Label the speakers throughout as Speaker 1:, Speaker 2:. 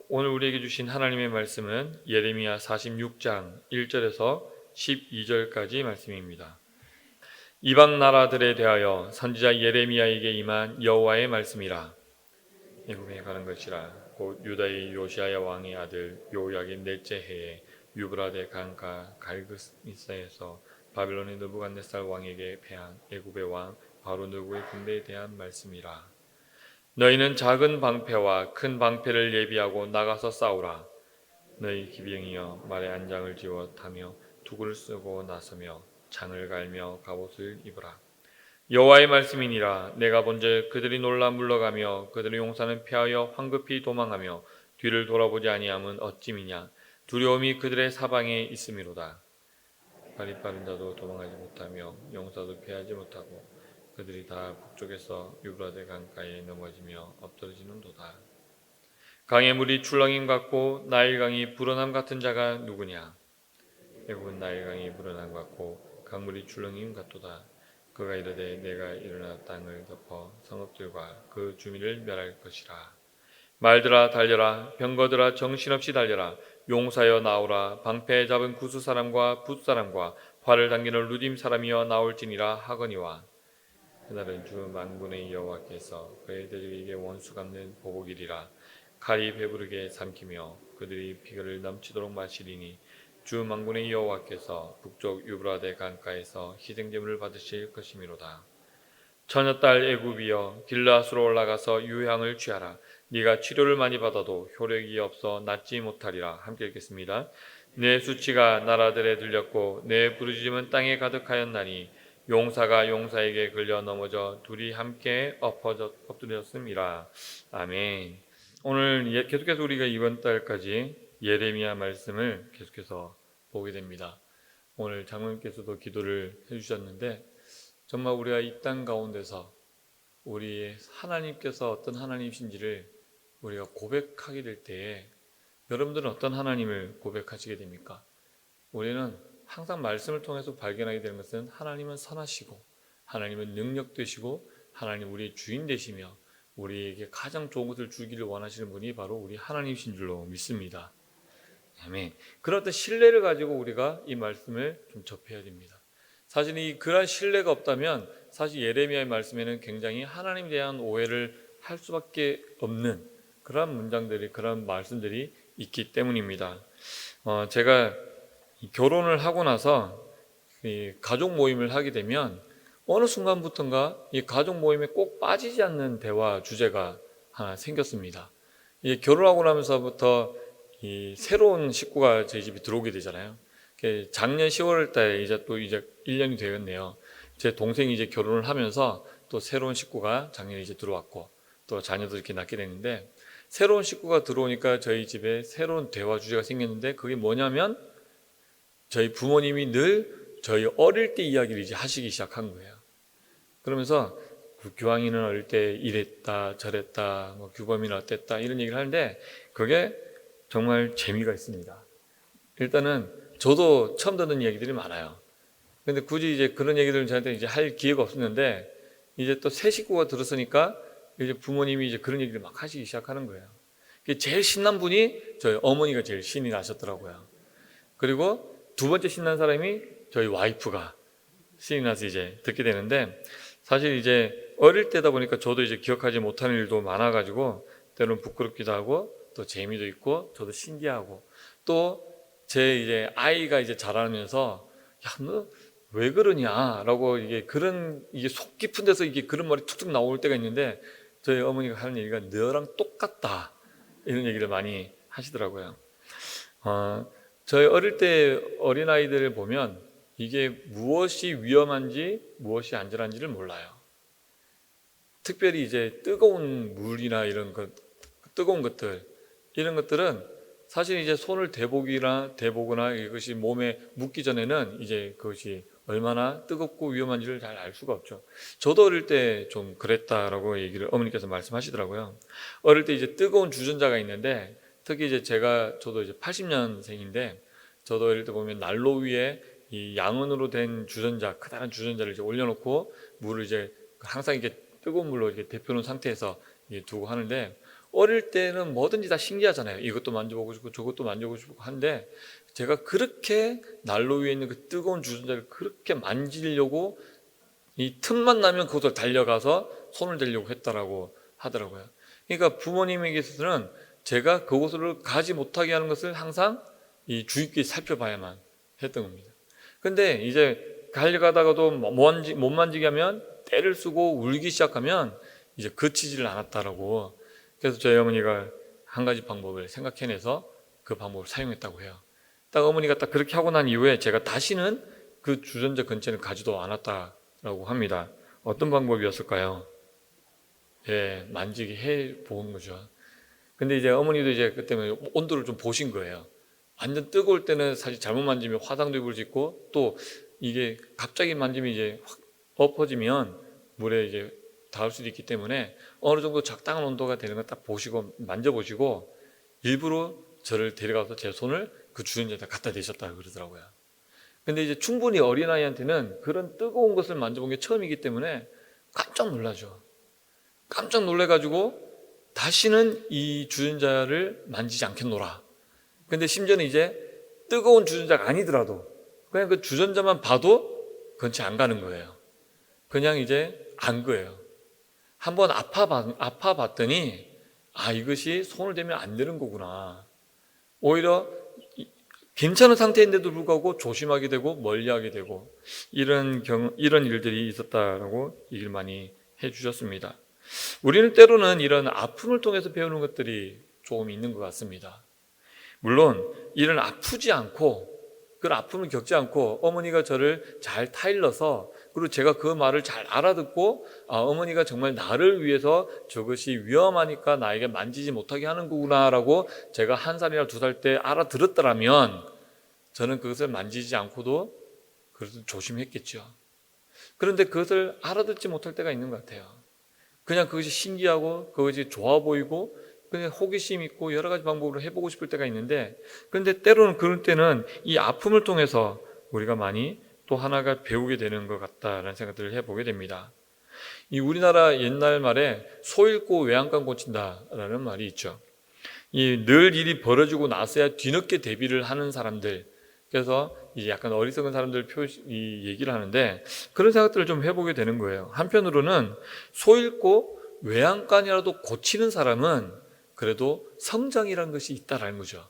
Speaker 1: 오늘 우리에게 주신 하나님의 말씀은 예레미야 46장 1절에서 12절까지 말씀입니다. 이방 나라들에 대하여 선지자 예레미야에게 임한 여호와의 말씀이라. 애굽에 가는 것이라. 곧 유다의 요시야 왕의 아들 요약의 넷째 해에 유브라데 강가 갈그미사에서 바빌론의 느부갓네살 왕에게 패한 애굽의 왕 바로 느고의 군대에 대한 말씀이라. 너희는 작은 방패와 큰 방패를 예비하고 나가서 싸우라. 너희 기병이여 말에 안장을 지워 타며 투구를 쓰고 나서며 창을 갈며 갑옷을 입으라. 여호와의 말씀이니라. 내가 본즉 그들이 놀라 물러가며 그들의 용사는 패하여 황급히 도망하며 뒤를 돌아보지 아니함은 어찌미냐. 두려움이 그들의 사방에 있음이로다. 발이 빠른 자도 도망하지 못하며 용사도 패하지 못하고 그들이 다 북쪽에서 유브라데 강가에 넘어지며 엎드러지는도다. 강의 물이 출렁임 같고 나일강이 불어남 같은 자가 누구냐. 애굽은 나일강이 불어남 같고 강물이 출렁임 같도다. 그가 이르되 내가 일어나 땅을 덮어 성읍들과 그 주민을 멸할 것이라. 말들아 달려라. 병거들아 정신없이 달려라. 용사여 나오라. 방패 잡은 구스 사람과 붓 사람과 활을 당기는 루딤 사람이여 나올지니라 하거니와. 그날은 주 만군의 여호와께서 그의 대적에게 원수 갚는 보복이리라. 칼이 배부르게 삼키며 그들이 피를 넘치도록 마시리니 주 만군의 여호와께서 북쪽 유브라데 강가에서 희생제물을 받으실 것이미로다. 처녀딸 애굽이여 길라앗으로 올라가서 유향을 취하라. 네가 치료를 많이 받아도 효력이 없어 낫지 못하리라. 함께 읽겠습니다. 내 수치가 나라들에 들렸고 내 부르짖음은 땅에 가득하였나니 용사가 용사에게 걸려 넘어져 둘이 함께 엎드렸음이라. 아멘. 오늘 계속해서 우리가 이번 달까지 예레미야 말씀을 계속해서 보게 됩니다. 오늘 장로님께서도 기도를 해주셨는데 정말 우리가 이 땅 가운데서 우리 하나님께서 어떤 하나님이신지를 우리가 고백하게 될 때에 여러분들은 어떤 하나님을 고백하시게 됩니까? 우리는 항상 말씀을 통해서 발견하게 되는 것은 하나님은 선하시고 하나님은 능력 되시고 하나님 우리의 주인 되시며 우리에게 가장 좋은 것을 주기를 원하시는 분이 바로 우리 하나님이신 줄로 믿습니다. 아멘. 그런 어떤 신뢰를 가지고 우리가 이 말씀을 좀 접해야 됩니다. 사실 그런 신뢰가 없다면 사실 예레미야의 말씀에는 굉장히 하나님에 대한 오해를 할 수밖에 없는 그런 문장들이 그런 말씀들이 있기 때문입니다. 제가 결혼을 하고 나서 이 가족 모임을 하게 되면 어느 순간부터인가 이 가족 모임에 꼭 빠지지 않는 대화 주제가 하나 생겼습니다. 결혼하고 나면서부터 이 새로운 식구가 저희 집에 들어오게 되잖아요. 작년 10월 달에 이제 1년이 되었네요. 제 동생이 이제 결혼을 하면서 또 새로운 식구가 작년에 이제 들어왔고 또 자녀도 이렇게 낳게 됐는데 새로운 식구가 들어오니까 저희 집에 새로운 대화 주제가 생겼는데 그게 뭐냐면 저희 부모님이 늘 저희 어릴 때 이야기를 이제 하시기 시작한 거예요. 그러면서 규황이는 어릴 때 이랬다 저랬다 뭐 규범이는 어땠다 이런 얘기를 하는데 그게 정말 재미가 있습니다. 일단은 저도 처음 듣는 얘기들이 많아요. 근데 굳이 이제 그런 얘기들을 저한테 이제 할 기회가 없었는데 이제 또 새 식구가 들었으니까 이제 부모님이 이제 그런 얘기를 막 하시기 시작하는 거예요. 제일 신난 분이 저희 어머니가 제일 신이 나셨더라고요. 그리고 두 번째 신난 사람이 저희 와이프가 신이 나서 이제 듣게 되는데 사실 이제 어릴 때다 보니까 저도 이제 기억하지 못하는 일도 많아가지고 때로는 부끄럽기도 하고 또 재미도 있고 저도 신기하고 또 제 이제 아이가 이제 자라면서 야, 너 왜 그러냐라고 이게 속 깊은 데서 이게 그런 말이 툭툭 나올 때가 있는데 저희 어머니가 하는 얘기가 너랑 똑같다 이런 얘기를 많이 하시더라고요. 저희 어릴 때 어린아이들을 보면 이게 무엇이 위험한지 무엇이 안전한지를 몰라요. 특별히 이제 뜨거운 물이나 이런 뜨거운 것들 이런 것들은 사실 이제 손을 대보거나 이것이 몸에 묻기 전에는 이제 그것이 얼마나 뜨겁고 위험한지를 잘 알 수가 없죠. 저도 어릴 때 좀 그랬다라고 얘기를 어머니께서 말씀하시더라고요. 어릴 때 이제 뜨거운 주전자가 있는데 특히 이제 저도 이제 80년생인데 저도 어릴 때 보면 난로 위에 이 양은으로 된 주전자, 크다란 주전자를 이제 올려놓고 물을 이제 항상 이렇게 뜨거운 물로 이렇게 데펴놓은 상태에서 두고 하는데 어릴 때는 뭐든지 다 신기하잖아요. 이것도 만져보고 싶고 저것도 만져보고 싶고 한데 제가 그렇게 난로 위에 있는 그 뜨거운 주전자를 그렇게 만지려고 이 틈만 나면 그것을 달려가서 손을 대려고 했다라고 하더라고요. 그러니까 부모님에게서는 제가 그곳으로 가지 못하게 하는 것을 항상 이 주의 깊게 살펴봐야만 했던 겁니다. 근데 이제 가려가다가도 못 만지게 하면 떼를 쓰고 울기 시작하면 이제 그치지를 않았다라고. 그래서 저희 어머니가 한 가지 방법을 생각해내서 그 방법을 사용했다고 해요. 딱 어머니가 딱 그렇게 하고 난 이후에 제가 다시는 그 주전자 근처는 가지도 않았다라고 합니다. 어떤 방법이었을까요? 예, 만지게 해 본 거죠. 근데 이제 어머니도 이제 그때 온도를 좀 보신 거예요. 완전 뜨거울 때는 사실 잘못 만지면 화상도 입을 수 있고, 또 이게 갑자기 만지면 이제 확 엎어지면 물에 이제 닿을 수도 있기 때문에 어느 정도 적당한 온도가 되는 거 딱 보시고 만져보시고 일부러 저를 데려가서 제 손을 그 주전자에다 갖다 대셨다고 그러더라고요. 근데 이제 충분히 어린아이한테는 그런 뜨거운 것을 만져본 게 처음이기 때문에 깜짝 놀라죠. 깜짝 놀래가지고 다시는 이 주전자를 만지지 않겠노라. 근데 심지어는 이제 뜨거운 주전자가 아니더라도 그냥 그 주전자만 봐도 근처에 안 가는 거예요. 그냥 이제 안 거예요. 한번 아파봤더니 이것이 손을 대면 안 되는 거구나. 오히려 괜찮은 상태인데도 불구하고 조심하게 되고 멀리하게 되고 이런 일들이 있었다라고 얘기를 많이 해주셨습니다. 우리는 때로는 이런 아픔을 통해서 배우는 것들이 조금 있는 것 같습니다. 물론 이런 아프지 않고 그런 아픔을 겪지 않고 어머니가 저를 잘 타일러서, 그리고 제가 그 말을 잘 알아듣고 어머니가 정말 나를 위해서 저것이 위험하니까 나에게 만지지 못하게 하는 거구나라고 제가 1살이나 2살 때 알아들었더라면 저는 그것을 만지지 않고도 그래도 조심했겠죠. 그런데 그것을 알아듣지 못할 때가 있는 것 같아요. 그냥 그것이 신기하고 그것이 좋아 보이고 그냥 호기심 있고 여러 가지 방법으로 해보고 싶을 때가 있는데, 그런데 때로는 그럴 때는 이 아픔을 통해서 우리가 많이 또 하나가 배우게 되는 것 같다라는 생각들을 해보게 됩니다. 이 우리나라 옛날 말에 소 잃고 외양간 고친다라는 말이 있죠. 이 늘 일이 벌어지고 나서야 뒤늦게 대비를 하는 사람들, 그래서 이제 약간 어리석은 사람들 이 얘기를 하는데 그런 생각들을 좀 해보게 되는 거예요. 한편으로는 소 잃고 외양간이라도 고치는 사람은 그래도 성장이라는 것이 있다라는 거죠.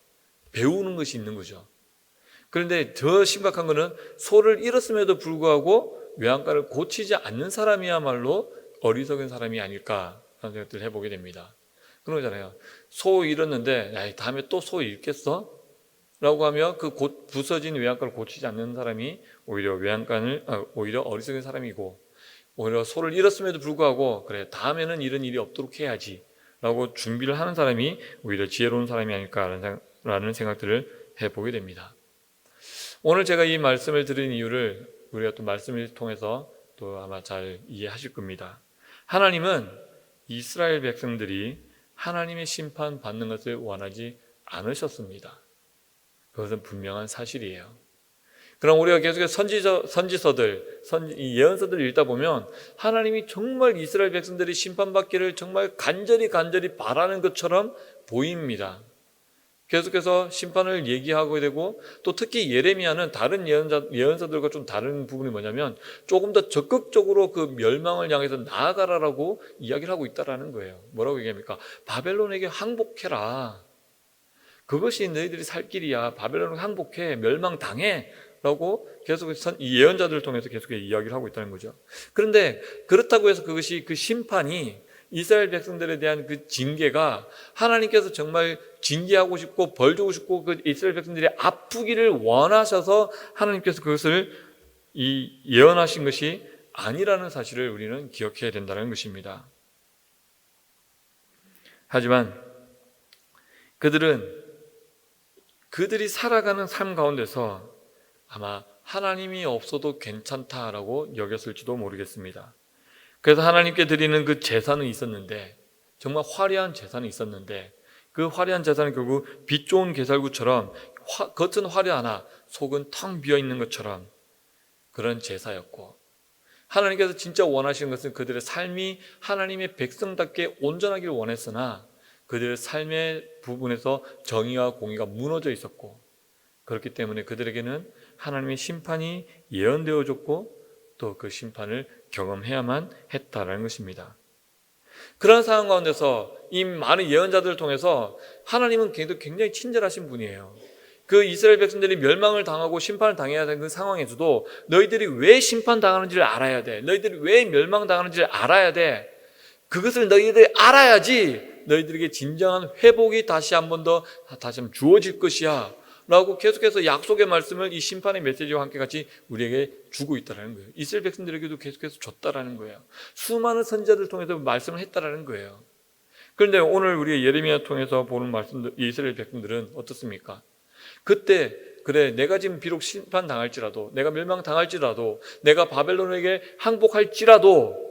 Speaker 1: 배우는 것이 있는 거죠. 그런데 더 심각한 거는 소를 잃었음에도 불구하고 외양간을 고치지 않는 사람이야말로 어리석은 사람이 아닐까 하는 생각들을 해보게 됩니다. 그런 거잖아요. 소 잃었는데 다음에 또 소 잃겠어? 라고 하면 그 곧 부서진 외양간을 고치지 않는 사람이 오히려 어리석은 사람이고, 오히려 소를 잃었음에도 불구하고 그래 다음에는 이런 일이 없도록 해야지 라고 준비를 하는 사람이 오히려 지혜로운 사람이 아닐까라는 생각들을 해보게 됩니다. 오늘 제가 이 말씀을 드린 이유를 우리가 또 말씀을 통해서 또 아마 잘 이해하실 겁니다. 하나님은 이스라엘 백성들이 하나님의 심판 받는 것을 원하지 않으셨습니다. 그것은 분명한 사실이에요. 그럼 우리가 계속해서 선지서들, 예언서들을 읽다 보면 하나님이 정말 이스라엘 백성들이 심판받기를 정말 간절히 바라는 것처럼 보입니다. 계속해서 심판을 얘기하게 되고, 또 특히 예레미야는 다른 예언서들과 좀 다른 부분이 뭐냐면 조금 더 적극적으로 그 멸망을 향해서 나아가라라고 이야기를 하고 있다라는 거예요. 뭐라고 얘기합니까? 바벨론에게 항복해라. 그것이 너희들이 살 길이야. 바벨론을 항복해. 멸망당해. 라고 계속 이 예언자들을 통해서 계속 이야기를 하고 있다는 거죠. 그런데 그렇다고 해서 그것이 그 심판이 이스라엘 백성들에 대한 그 징계가 하나님께서 정말 징계하고 싶고 벌 주고 싶고 그 이스라엘 백성들이 아프기를 원하셔서 하나님께서 그것을 예언하신 것이 아니라는 사실을 우리는 기억해야 된다는 것입니다. 하지만 그들이 살아가는 삶 가운데서 아마 하나님이 없어도 괜찮다라고 여겼을지도 모르겠습니다. 그래서 하나님께 드리는 그 제사는 있었는데, 정말 화려한 제사는 있었는데, 그 화려한 제사는 결국 빛 좋은 게살구처럼 겉은 화려하나 속은 텅 비어있는 것처럼 그런 제사였고, 하나님께서 진짜 원하시는 것은 그들의 삶이 하나님의 백성답게 온전하기를 원했으나 그들의 삶의 부분에서 정의와 공의가 무너져 있었고, 그렇기 때문에 그들에게는 하나님의 심판이 예언되어졌고 또 그 심판을 경험해야만 했다라는 것입니다. 그런 상황 가운데서 이 많은 예언자들을 통해서 하나님은 굉장히 친절하신 분이에요. 그 이스라엘 백성들이 멸망을 당하고 심판을 당해야 되는 그 상황에서도 너희들이 왜 심판당하는지를 알아야 돼. 너희들이 왜 멸망당하는지를 알아야 돼. 그것을 너희들이 알아야지 너희들에게 진정한 회복이 다시 한번 주어질 것이야 라고 계속해서 약속의 말씀을 이 심판의 메시지와 함께 같이 우리에게 주고 있다는 거예요. 이스라엘 백성들에게도 계속해서 줬다라는 거예요. 수많은 선지자들을 통해서 말씀을 했다라는 거예요. 그런데 오늘 우리가 예레미야 통해서 보는 말씀들, 이스라엘 백성들은 어떻습니까? 그때 그래, 내가 지금 비록 심판당할지라도, 내가 멸망당할지라도, 내가 바벨론에게 항복할지라도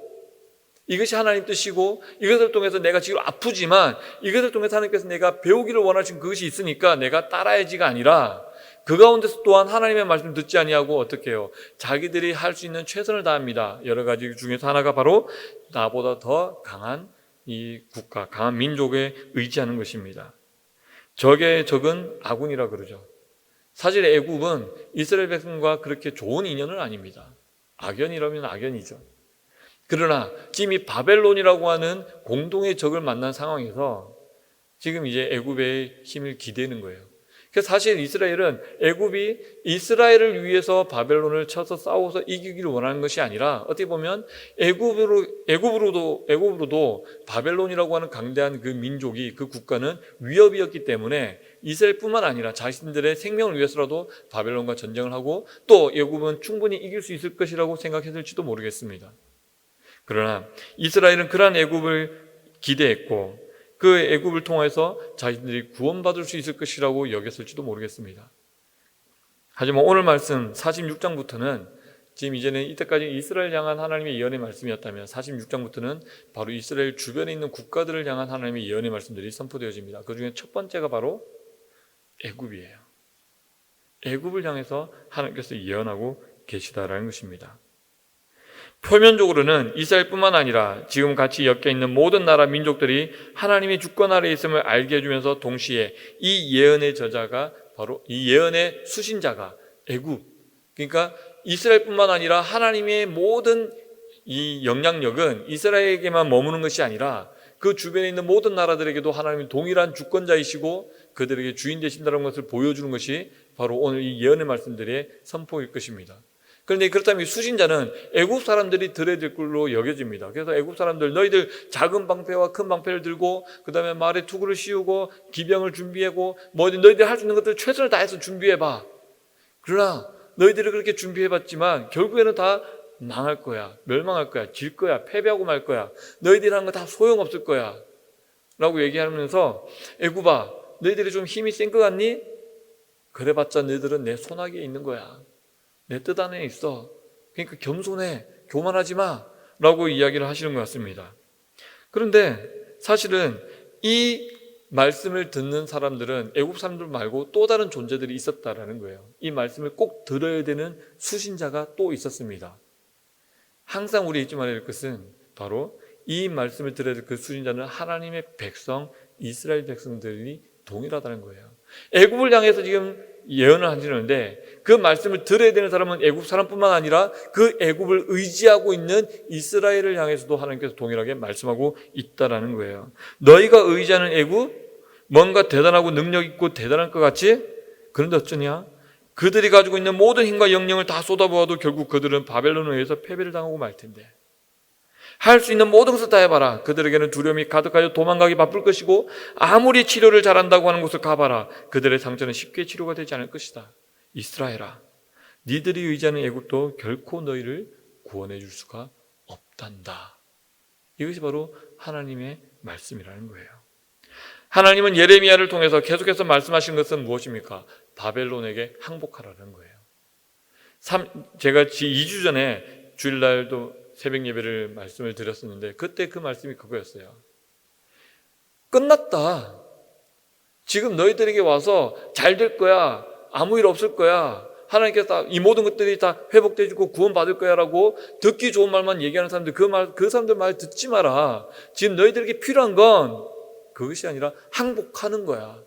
Speaker 1: 이것이 하나님 뜻이고 이것을 통해서 내가 지금 아프지만 이것을 통해서 하나님께서 내가 배우기를 원하신 그것이 있으니까 내가 따라야지가 아니라 그 가운데서 또한 하나님의 말씀 듣지 아니하고 어떻게 해요? 자기들이 할 수 있는 최선을 다합니다. 여러 가지 중에서 하나가 바로 나보다 더 강한 이 국가, 강한 민족에 의지하는 것입니다. 적의 적은 아군이라 그러죠. 사실 애굽은 이스라엘 백성과 그렇게 좋은 인연은 아닙니다. 악연이라면 악연이죠. 그러나 지금 이 바벨론이라고 하는 공동의 적을 만난 상황에서 지금 이제 애굽의 힘을 기대는 거예요. 그래서 사실 이스라엘은 애굽이 이스라엘을 위해서 바벨론을 쳐서 싸워서 이기기를 원하는 것이 아니라 어떻게 보면 애굽으로도 바벨론이라고 하는 강대한 그 민족이 그 국가는 위협이었기 때문에 이스라엘뿐만 아니라 자신들의 생명을 위해서라도 바벨론과 전쟁을 하고 또 애굽은 충분히 이길 수 있을 것이라고 생각했을지도 모르겠습니다. 그러나 이스라엘은 그러한 애굽을 기대했고 그 애굽을 통해서 자신들이 구원받을 수 있을 것이라고 여겼을지도 모르겠습니다. 하지만 오늘 말씀 46장부터는 지금 이제는 이때까지 이스라엘 향한 하나님의 예언의 말씀이었다면 46장부터는 바로 이스라엘 주변에 있는 국가들을 향한 하나님의 예언의 말씀들이 선포되어집니다. 그 중에 첫 번째가 바로 애굽이에요. 애굽을 향해서 하나님께서 예언하고 계시다라는 것입니다. 표면적으로는 이스라엘뿐만 아니라 지금 같이 엮여 있는 모든 나라 민족들이 하나님의 주권 아래에 있음을 알게 해주면서 동시에 이 예언의 저자가 바로 이 예언의 수신자가 애굽, 그러니까 이스라엘뿐만 아니라 하나님의 모든 이 영향력은 이스라엘에게만 머무는 것이 아니라 그 주변에 있는 모든 나라들에게도 하나님이 동일한 주권자이시고 그들에게 주인 되신다는 것을 보여주는 것이 바로 오늘 이 예언의 말씀들의 선포일 것입니다. 그런데 그렇다면 이 수신자는 애굽 사람들이 들어야 될 걸로 여겨집니다. 그래서 애굽 사람들 너희들 작은 방패와 큰 방패를 들고 그 다음에 말에 투구를 씌우고 기병을 준비하고 너희들 할 수 있는 것들 최선을 다해서 준비해봐. 그러나 너희들이 그렇게 준비해봤지만 결국에는 다 망할 거야. 멸망할 거야. 질 거야. 패배하고 말 거야. 너희들이 하는 거 다 소용없을 거야 라고 얘기하면서 애굽아 너희들이 좀 힘이 센 것 같니? 그래봤자 너희들은 내 손아귀에 있는 거야. 내 뜻 안에 있어. 그러니까 겸손해. 교만하지 마 라고 이야기를 하시는 것 같습니다. 그런데 사실은 이 말씀을 듣는 사람들은 애굽 사람들 말고 또 다른 존재들이 있었다라는 거예요. 이 말씀을 꼭 들어야 되는 수신자가 또 있었습니다. 항상 우리 잊지 말아야 될 것은 바로 이 말씀을 들어야 될 그 수신자는 하나님의 백성, 이스라엘 백성들이 동일하다는 거예요. 애굽을 향해서 지금 예언을 하시는데 그 말씀을 들어야 되는 사람은 애굽 사람뿐만 아니라 그 애굽을 의지하고 있는 이스라엘을 향해서도 하나님께서 동일하게 말씀하고 있다라는 거예요. 너희가 의지하는 애굽 뭔가 대단하고 능력 있고 대단할 것 같지? 그런데 어쩌냐? 그들이 가지고 있는 모든 힘과 영령을 다 쏟아부어도 결국 그들은 바벨론에 의해서 패배를 당하고 말 텐데 할 수 있는 모든 것을 다 해봐라. 그들에게는 두려움이 가득하여 도망가기 바쁠 것이고 아무리 치료를 잘한다고 하는 곳을 가봐라. 그들의 상처는 쉽게 치료가 되지 않을 것이다. 이스라엘아, 니들이 의지하는 애굽도 결코 너희를 구원해 줄 수가 없단다. 이것이 바로 하나님의 말씀이라는 거예요. 하나님은 예레미야를 통해서 계속해서 말씀하신 것은 무엇입니까? 바벨론에게 항복하라는 거예요. 제가 2주 전에 주일날도 새벽 예배를 말씀을 드렸었는데 그때 그 말씀이 그거였어요. 끝났다. 지금 너희들에게 와서 잘 될 거야. 아무 일 없을 거야. 하나님께서 이 모든 것들이 다 회복되고 구원받을 거야 라고 듣기 좋은 말만 얘기하는 사람들 그 사람들 말 듣지 마라. 지금 너희들에게 필요한 건 그것이 아니라 항복하는 거야.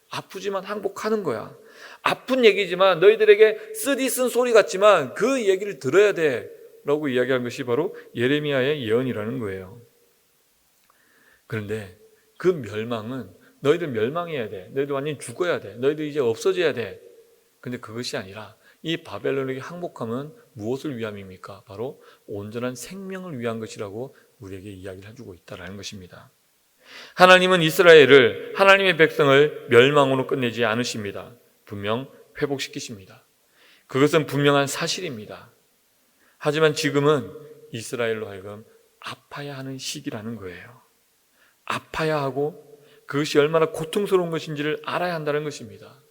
Speaker 1: 아프지만 항복하는 거야. 아픈 얘기지만 너희들에게 쓰디쓴 소리 같지만 그 얘기를 들어야 돼 라고 이야기한 것이 바로 예레미야의 예언이라는 거예요. 그런데 그 멸망은 너희들 멸망해야 돼. 너희들 완전히 죽어야 돼. 너희들 이제 없어져야 돼. 근데 그것이 아니라 이 바벨론에게 항복함은 무엇을 위함입니까? 바로 온전한 생명을 위한 것이라고 우리에게 이야기를 해주고 있다는 것입니다. 하나님은 이스라엘을, 하나님의 백성을 멸망으로 끝내지 않으십니다. 분명 회복시키십니다. 그것은 분명한 사실입니다. 하지만 지금은 이스라엘로 하여금 아파야 하는 시기라는 거예요. 아파야 하고 그것이 얼마나 고통스러운 것인지를 알아야 한다는 것입니다.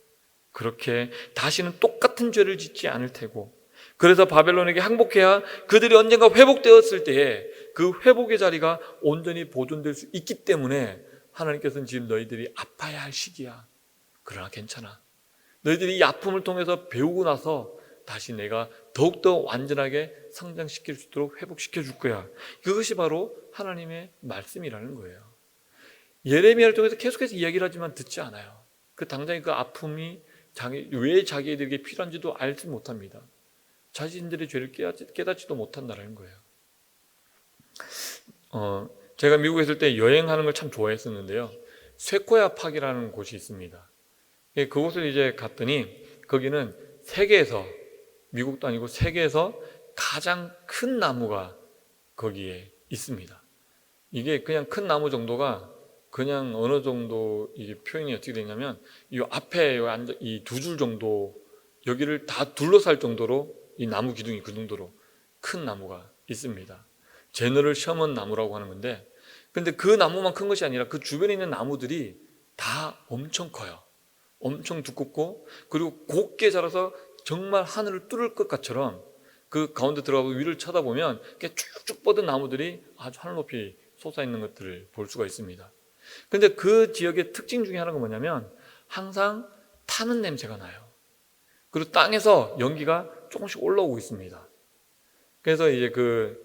Speaker 1: 그렇게 다시는 똑같은 죄를 짓지 않을 테고, 그래서 바벨론에게 항복해야 그들이 언젠가 회복되었을 때에 그 회복의 자리가 온전히 보존될 수 있기 때문에 하나님께서는 지금 너희들이 아파야 할 시기야. 그러나 괜찮아. 너희들이 이 아픔을 통해서 배우고 나서 다시 내가 더욱더 완전하게 성장시킬 수 있도록 회복시켜 줄 거야. 그것이 바로 하나님의 말씀이라는 거예요. 예레미야를 통해서 계속해서 이야기를 하지만 듣지 않아요. 그 당장의 그 아픔이 왜 자기들에게 필요한지도 알지 못합니다. 자신들의 죄를 깨닫지도 못한다는 거예요. 제가 미국에 있을 때 여행하는 걸 참 좋아했었는데요. 쇠코야 팍이라는 곳이 있습니다. 그곳을 이제 갔더니 거기는 세계에서, 미국도 아니고 세계에서 가장 큰 나무가 거기에 있습니다. 이게 그냥 큰 나무 정도가 그냥 어느 정도 이게 표현이 어떻게 되냐면 이 앞에 이 두 줄 정도 여기를 다 둘러쌀 정도로 이 나무 기둥이 그 정도로 큰 나무가 있습니다. 제너럴 셔먼 나무라고 하는 건데, 근데 그 나무만 큰 것이 아니라 그 주변에 있는 나무들이 다 엄청 커요. 엄청 두껍고 그리고 곱게 자라서 정말 하늘을 뚫을 것 같처럼 그 가운데 들어가고 위를 쳐다보면 이렇게 쭉쭉 뻗은 나무들이 아주 하늘 높이 솟아있는 것들을 볼 수가 있습니다. 근데 그 지역의 특징 중에 하나가 뭐냐면 항상 타는 냄새가 나요. 그리고 땅에서 연기가 조금씩 올라오고 있습니다. 그래서 이제 그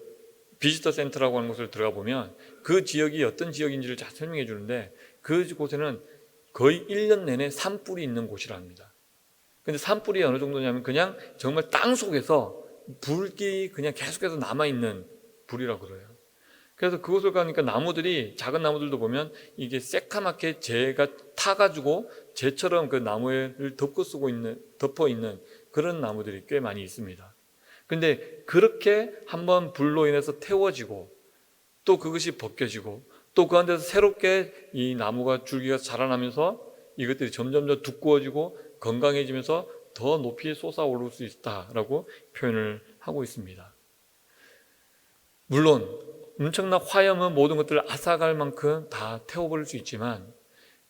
Speaker 1: 비지터 센터라고 하는 곳을 들어가 보면 그 지역이 어떤 지역인지를 잘 설명해 주는데, 그 곳에는 거의 1년 내내 산불이 있는 곳이랍니다. 근데 산불이 어느 정도냐면 그냥 정말 땅 속에서 불이 그냥 계속해서 남아있는 불이라고 그래요. 그래서 그곳을 가니까 나무들이, 작은 나무들도 보면 이게 새카맣게 재가 타가지고 재처럼 그 나무를 덮어 있는 그런 나무들이 꽤 많이 있습니다. 근데 그렇게 한번 불로 인해서 태워지고 또 그것이 벗겨지고 또 그 안에서 새롭게 이 나무가 줄기가 자라나면서 이것들이 점점 더 두꺼워지고 건강해지면서 더 높이 솟아오를 수 있다라고 표현을 하고 있습니다. 물론 엄청난 화염은 모든 것들을 앗아갈 만큼 다 태워버릴 수 있지만,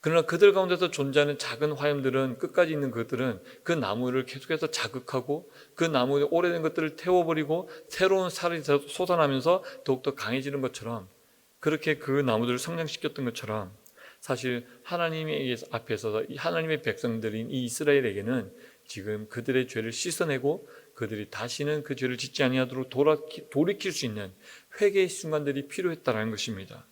Speaker 1: 그러나 그들 가운데서 존재하는 작은 화염들은, 끝까지 있는 것들은 그 나무를 계속해서 자극하고 그 나무의 오래된 것들을 태워버리고 새로운 살이 솟아나면서 더욱더 강해지는 것처럼, 그렇게 그 나무들을 성장시켰던 것처럼 사실 하나님의 앞에서 하나님의 백성들인 이 이스라엘에게는 지금 그들의 죄를 씻어내고 그들이 다시는 그 죄를 짓지 아니하도록 돌이킬 수 있는 회개의 순간들이 필요했다는 것입니다.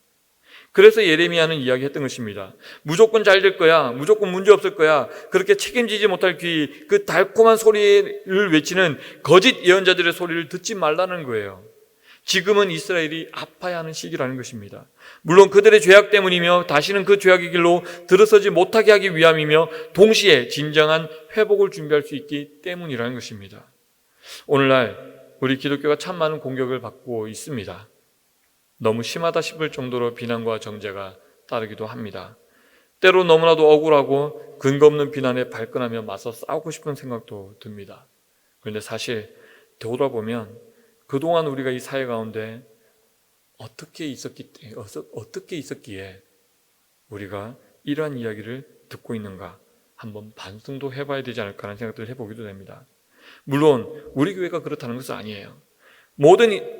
Speaker 1: 그래서 예레미야는 이야기했던 것입니다. 무조건 잘 될 거야, 무조건 문제 없을 거야, 그렇게 책임지지 못할 귀, 그 달콤한 소리를 외치는 거짓 예언자들의 소리를 듣지 말라는 거예요. 지금은 이스라엘이 아파야 하는 시기라는 것입니다. 물론 그들의 죄악 때문이며 다시는 그 죄악의 길로 들어서지 못하게 하기 위함이며 동시에 진정한 회복을 준비할 수 있기 때문이라는 것입니다. 오늘날 우리 기독교가 참 많은 공격을 받고 있습니다. 너무 심하다 싶을 정도로 비난과 정죄가 따르기도 합니다. 때로 너무나도 억울하고 근거 없는 비난에 발끈하며 맞서 싸우고 싶은 생각도 듭니다. 그런데 사실 되돌아보면 그동안 우리가 이 사회 가운데 어떻게 있었기에 우리가 이러한 이야기를 듣고 있는가 한번 반성도 해봐야 되지 않을까 하는 생각들을 해보기도 됩니다. 물론 우리 교회가 그렇다는 것은 아니에요.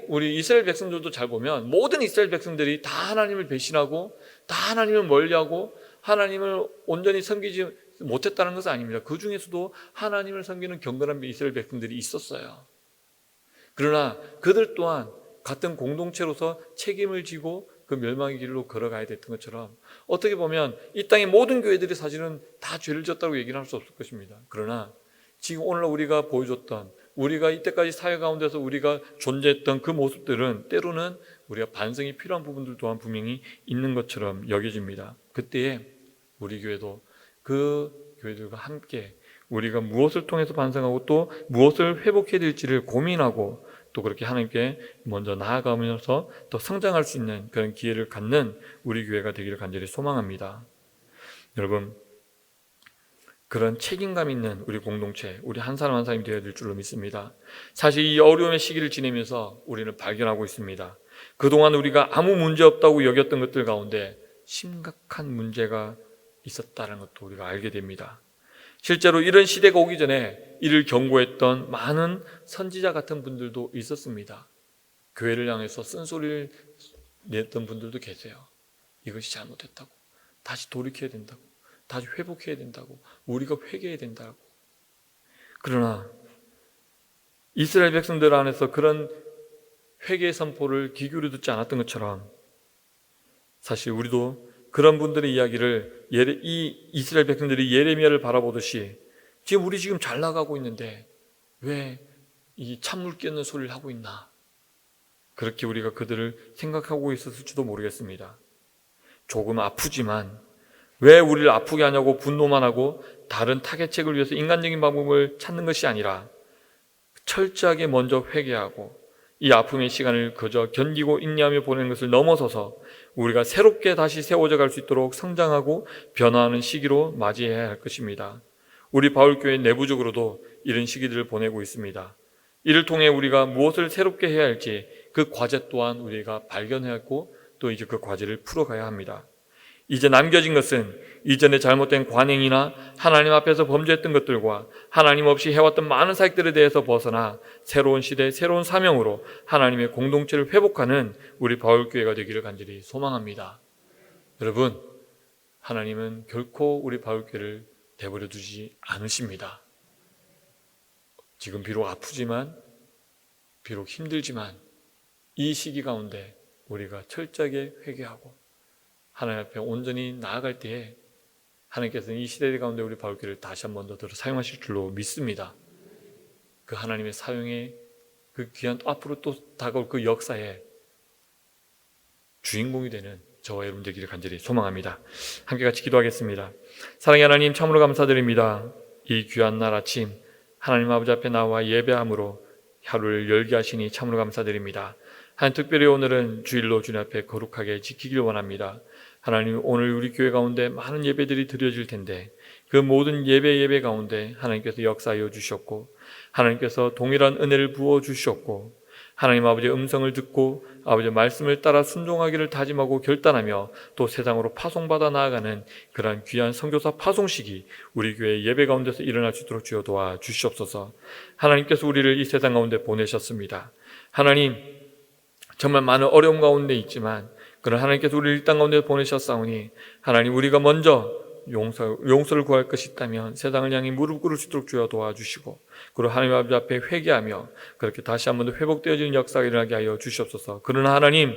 Speaker 1: 우리 이스라엘 백성들도 잘 보면 모든 이스라엘 백성들이 다 하나님을 배신하고 다 하나님을 멀리하고 하나님을 온전히 섬기지 못했다는 것은 아닙니다. 그 중에서도 하나님을 섬기는 경건한 이스라엘 백성들이 있었어요. 그러나 그들 또한 같은 공동체로서 책임을 지고 그 멸망의 길로 걸어가야 됐던 것처럼 어떻게 보면 이 땅의 모든 교회들이 사실은 다 죄를 졌다고 얘기는 할 수 없을 것입니다. 그러나 지금 오늘 우리가 보여줬던, 우리가 이때까지 사회 가운데서 우리가 존재했던 그 모습들은 때로는 우리가 반성이 필요한 부분들 또한 분명히 있는 것처럼 여겨집니다. 그때에 우리 교회도 그 교회들과 함께 우리가 무엇을 통해서 반성하고 또 무엇을 회복해야 될지를 고민하고 또 그렇게 하나님께 먼저 나아가면서 더 성장할 수 있는 그런 기회를 갖는 우리 교회가 되기를 간절히 소망합니다. 여러분, 그런 책임감 있는 우리 공동체, 우리 한 사람 한 사람이 되어야 될 줄로 믿습니다. 사실 이 어려움의 시기를 지내면서 우리는 발견하고 있습니다. 그동안 우리가 아무 문제 없다고 여겼던 것들 가운데 심각한 문제가 있었다는 것도 우리가 알게 됩니다. 실제로 이런 시대가 오기 전에 이를 경고했던 많은 선지자 같은 분들도 있었습니다. 교회를 향해서 쓴소리를 냈던 분들도 계세요. 이것이 잘못했다고, 다시 돌이켜야 된다고, 다시 회복해야 된다고, 우리가 회개해야 된다고. 그러나 이스라엘 백성들 안에서 그런 회개의 선포를 귀 기울여 듣지 않았던 것처럼 사실 우리도 그런 분들의 이야기를 이 이스라엘 백성들이 예레미야를 바라보듯이 지금 우리 지금 잘 나가고 있는데 왜 이 찬물 끼얹는 소리를 하고 있나, 그렇게 우리가 그들을 생각하고 있었을지도 모르겠습니다. 조금 아프지만 왜 우리를 아프게 하냐고 분노만 하고 다른 타개책을 위해서 인간적인 방법을 찾는 것이 아니라 철저하게 먼저 회개하고 이 아픔의 시간을 그저 견디고 인내하며 보내는 것을 넘어서서 우리가 새롭게 다시 세워져 갈 수 있도록 성장하고 변화하는 시기로 맞이해야 할 것입니다. 우리 바울교회 내부적으로도 이런 시기들을 보내고 있습니다. 이를 통해 우리가 무엇을 새롭게 해야 할지 그 과제 또한 우리가 발견해야 하고 또 이제 그 과제를 풀어가야 합니다. 이제 남겨진 것은 이전에 잘못된 관행이나 하나님 앞에서 범죄했던 것들과 하나님 없이 해왔던 많은 사역들에 대해서 벗어나 새로운 시대, 새로운 사명으로 하나님의 공동체를 회복하는 우리 바울교회가 되기를 간절히 소망합니다. 여러분, 하나님은 결코 우리 바울교회를 내버려 두지 않으십니다. 지금 비록 아프지만, 비록 힘들지만 이 시기 가운데 우리가 철저하게 회개하고 하나님 앞에 온전히 나아갈 때에 하나님께서는 이 시대 가운데 우리 바울교회를 다시 한 번 더 사용하실 줄로 믿습니다. 그 하나님의 사용의 그 귀한 앞으로 또 다가올 그 역사에 주인공이 되는 저와 여러분 되기를 간절히 소망합니다. 함께 같이 기도하겠습니다. 사랑의 하나님, 참으로 감사드립니다. 이 귀한 날 아침 하나님 아버지 앞에 나와 예배함으로 하루를 열게 하시니 참으로 감사드립니다. 하나님, 특별히 오늘은 주일로 주님 앞에 거룩하게 지키길 원합니다. 하나님, 오늘 우리 교회 가운데 많은 예배들이 드려질 텐데 그 모든 예배 가운데 하나님께서 역사하여 주셨고 하나님께서 동일한 은혜를 부어 주셨고 하나님 아버지의 음성을 듣고 아버지의 말씀을 따라 순종하기를 다짐하고 결단하며 또 세상으로 파송받아 나아가는 그러한 귀한 선교사 파송식이 우리 교회 예배 가운데서 일어날 수 있도록 주여 도와주시옵소서. 하나님께서 우리를 이 세상 가운데 보내셨습니다. 하나님, 정말 많은 어려움 가운데 있지만 그러나 하나님께서 우리를 이 땅 가운데 보내셨사오니 하나님, 우리가 먼저 용서를 구할 것이 있다면 세상을 향해 무릎 꿇을 수 있도록 주여 도와주시고 그리고 하나님 아버지 앞에 회개하며 그렇게 다시 한 번 더 회복되어지는 역사가 일어나게 하여 주시옵소서. 그러나 하나님,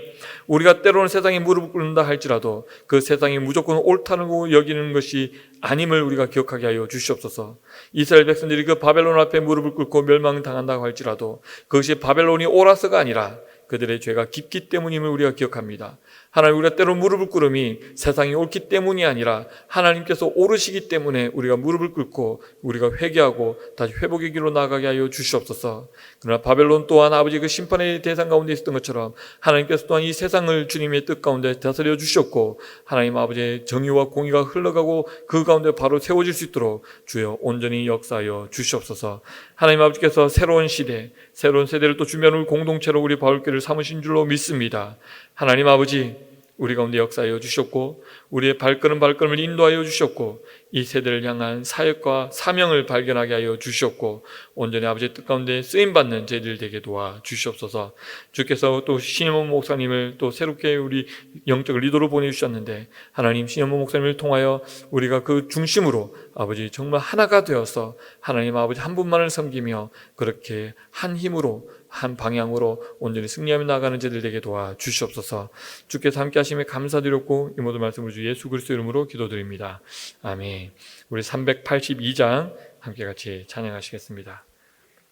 Speaker 1: 우리가 때로는 세상에 무릎을 꿇는다 할지라도 그 세상이 무조건 옳다고 여기는 것이 아님을 우리가 기억하게 하여 주시옵소서. 이스라엘 백성들이 그 바벨론 앞에 무릎을 꿇고 멸망당한다고 할지라도 그것이 바벨론이 옳아서가 아니라 그들의 죄가 깊기 때문임을 우리가 기억합니다. 하나님, 우리가 때로 무릎을 꿇음이 세상이 옳기 때문이 아니라 하나님께서 옳으시기 때문에 우리가 무릎을 꿇고 우리가 회개하고 다시 회복의 길로 나아가게 하여 주시옵소서. 그러나 바벨론 또한 아버지 그 심판의 대상 가운데 있었던 것처럼 하나님께서 또한 이 세상을 주님의 뜻 가운데 다스려 주셨고 하나님 아버지의 정의와 공의가 흘러가고 그 가운데 바로 세워질 수 있도록 주여 온전히 역사하여 주시옵소서. 하나님 아버지께서 새로운 시대, 새로운 세대를 또 주변을 공동체로 우리 바울교회를 삼으신 줄로 믿습니다. 하나님 아버지, 우리 가운데 역사하여 주셨고 우리의 발걸음을 인도하여 주셨고 이 세대를 향한 사역과 사명을 발견하게 하여 주셨고 온전히 아버지의 뜻 가운데 쓰임받는 저희들 되게 도와주시옵소서. 주께서 또 신현무 목사님을 또 새롭게 우리 영적 리더로 보내주셨는데 하나님, 신현무 목사님을 통하여 우리가 그 중심으로 아버지 정말 하나가 되어서 하나님 아버지 한 분만을 섬기며 그렇게 한 힘으로 한 방향으로 온전히 승리하며 나가는 저들 되게 도와 주시옵소서. 주께서 함께 하심에 감사드렸고 이 모든 말씀을 주 예수 그리스도 이름으로 기도드립니다. 아멘. 우리 382장 함께 같이 찬양하시겠습니다.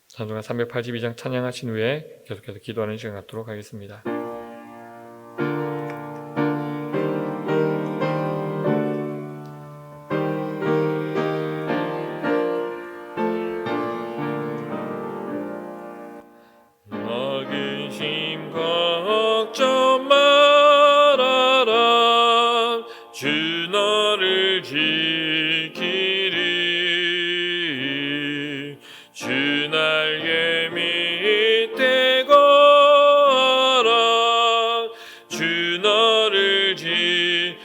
Speaker 1: 찬송가 382장 찬양하신 후에 계속해서 기도하는 시간 갖도록 하겠습니다. 근심 걱정 말아라 주 너를 지키리 주 날개 밑에 거하라 주 너를 지키리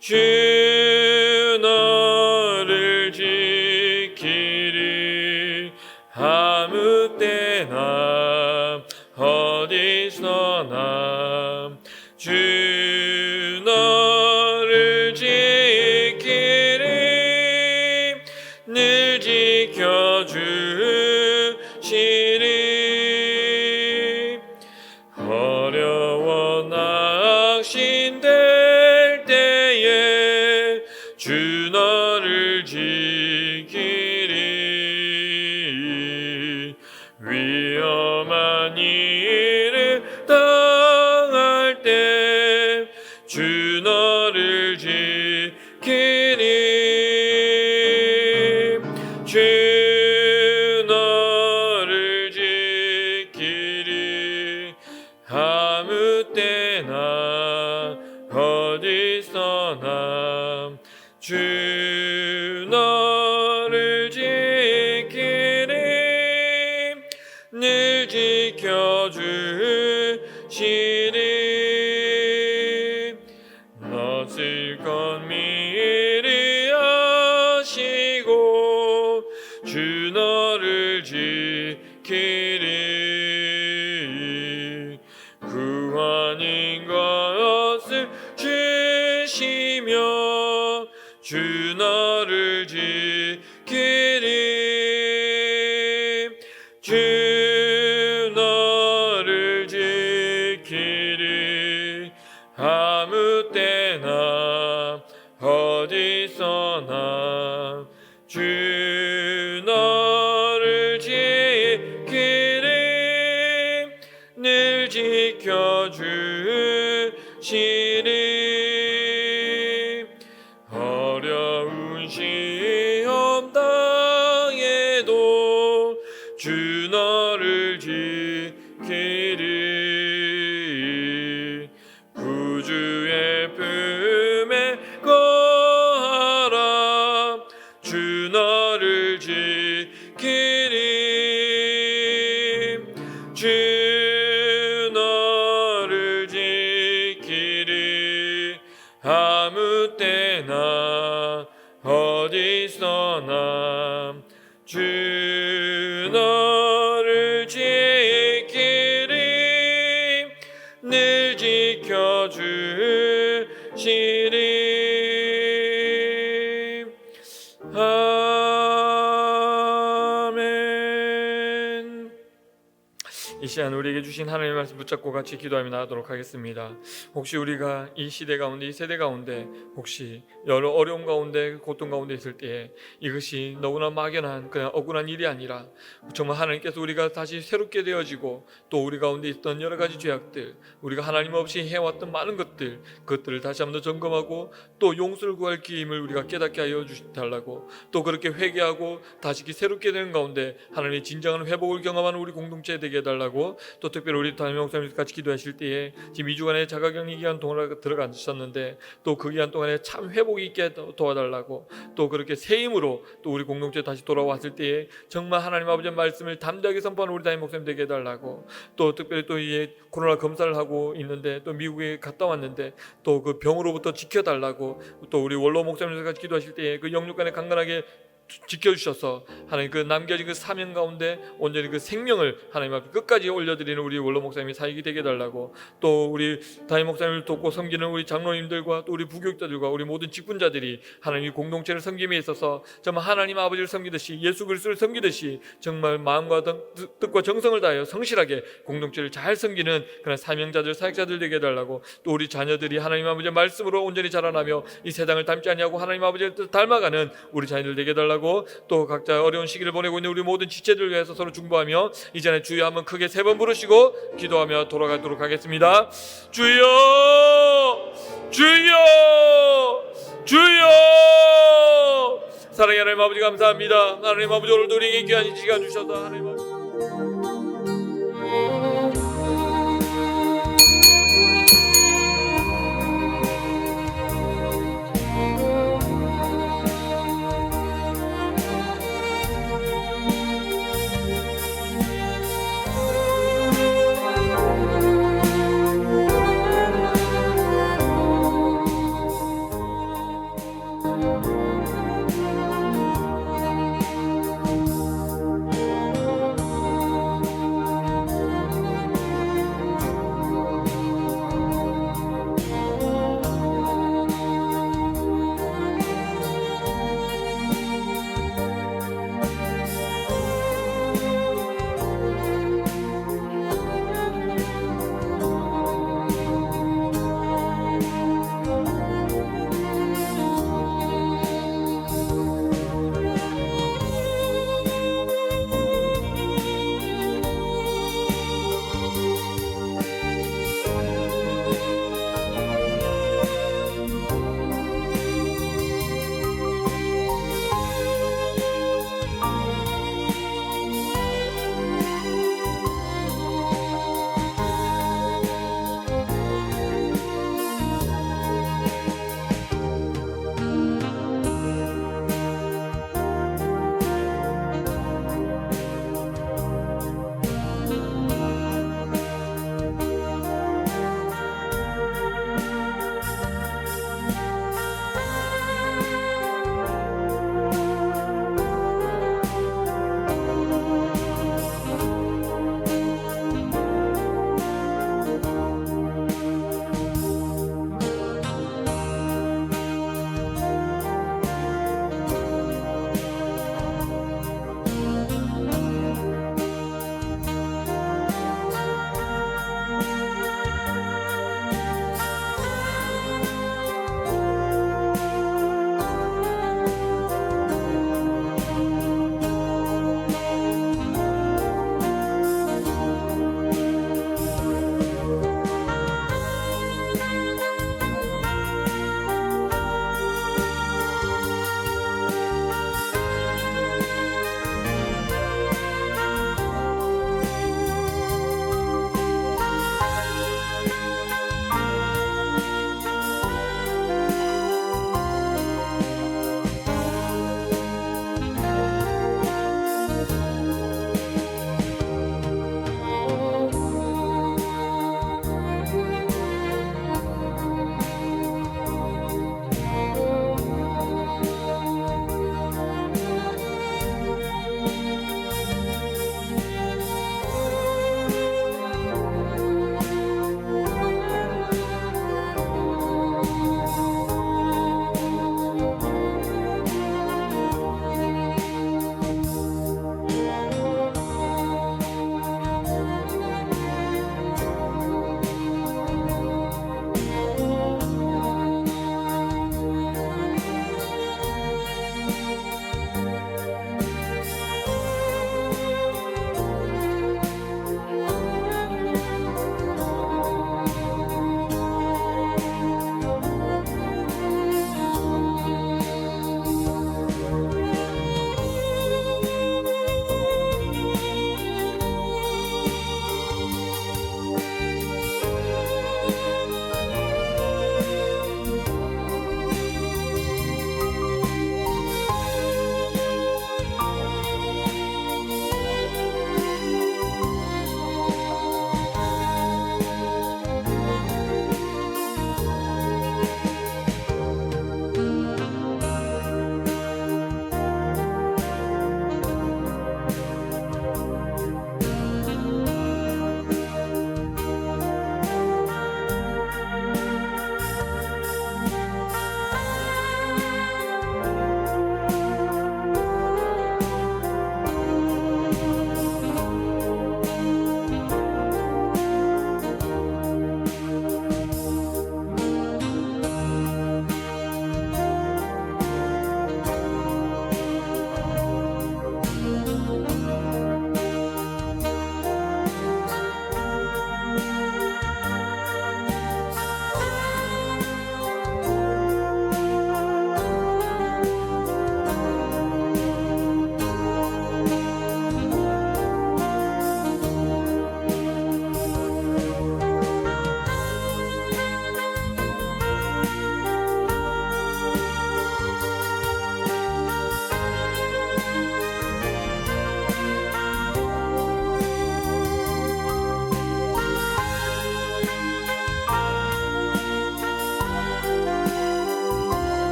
Speaker 1: 주 너를 지키리 아무 때나 어디서나 주 너를 지키리 늘 지켜주시리 어려워 낙심될 때에 주 너를 지키리 위험한 일을 당할 때 주 너를 지키리 주 너를 지키리 아무 때나 어디서나 주 너를 지키리 늘 지켜주시리 낯을 건 미리 아시고 주 너를 지키리 구원인 것을 주시며 주 너를 지키리 주 너를 지키리 아무 때나 어디서나 주 너를 지키리 늘 지켜주시리 어려운 시험 당해도 주 너를 지키리 구주의 품에 거하라 주 너를 지키리 주 너를 지키리 아무 때나 어디서나 주 너를 지키리 늘 지켜주시리 아멘. 이 시간 우리에게 주신 하나님의 말씀 붙잡고 같이 기도하며 나가도록 하겠습니다. 혹시 우리가 이 시대 가운데 이 세대 가운데 혹시 여러 어려움 가운데 고통 가운데 있을 때에 이것이 너무나 막연한 그냥 억울한 일이 아니라 정말 하나님께서 우리가 다시 새롭게 되어지고 또 우리 가운데 있던 여러 가지 죄악들 우리가 하나님 없이 해왔던 많은 것들 그것들을 다시 한번 점검하고 또 용서를 구할 기임을 우리가 깨닫게 하여 주달라고 또 그렇게 회개하고 다시 새롭게 되는 가운데 하나님의 진정한 회복을 경험하는 우리 공동체 되게 해달라고 또 특별히 우리 담임 목사님 같이 기도하실 때에 지금 2주간의 자가격리 기간 동안 들어가셨는데 또 그 기간 동안에 참 회복이 있게 도와달라고 또 그렇게 새 힘으로 또 우리 공동체 다시 돌아왔을 때에 정말 하나님 아버지의 말씀을 담대하게 선포하는 우리 담임 목사님 되게 해달라고 또 특별히 또 이 코로나 검사를 하고 있는데 또 미국에 갔다 왔는데 또 그 병으로부터 지켜달라고 또 우리 원로 목사님 같이 기도하실 때에 그 영육간에 강건하게 지켜주셔서 하나님 그 남겨진 그 사명 가운데 온전히 그 생명을 하나님 앞에 끝까지 올려드리는 우리 원로 목사님이 사역이 되게 해달라고, 또 우리 담임 목사님을 돕고 섬기는 우리 장로님들과 또 우리 부교육자들과 우리 모든 직분자들이 하나님 공동체를 섬김에 있어서 정말 하나님 아버지를 섬기듯이 예수 그리스도를 섬기듯이 정말 마음과 뜻과 정성을 다하여 성실하게 공동체를 잘 섬기는 그런 사명자들 사역자들 되게 해달라고, 또 우리 자녀들이 하나님 아버지의 말씀으로 온전히 자라나며 이 세상을 닮지 아니하고 하나님 아버지를 닮아가는 우리 자녀들 되게 해달라고, 또 각자 어려운 시기를 보내고 있는 우리 모든 지체들을 위해서 서로 중보하며 이전에 주여 한번 크게 3번 부르시고 기도하며 돌아가도록 하겠습니다. 주여 주여 주여. 사랑의 하나님 아버지 감사합니다. 하나님 아버지 오늘도 우리에게 귀한 시간 주셔서 하나님 아버지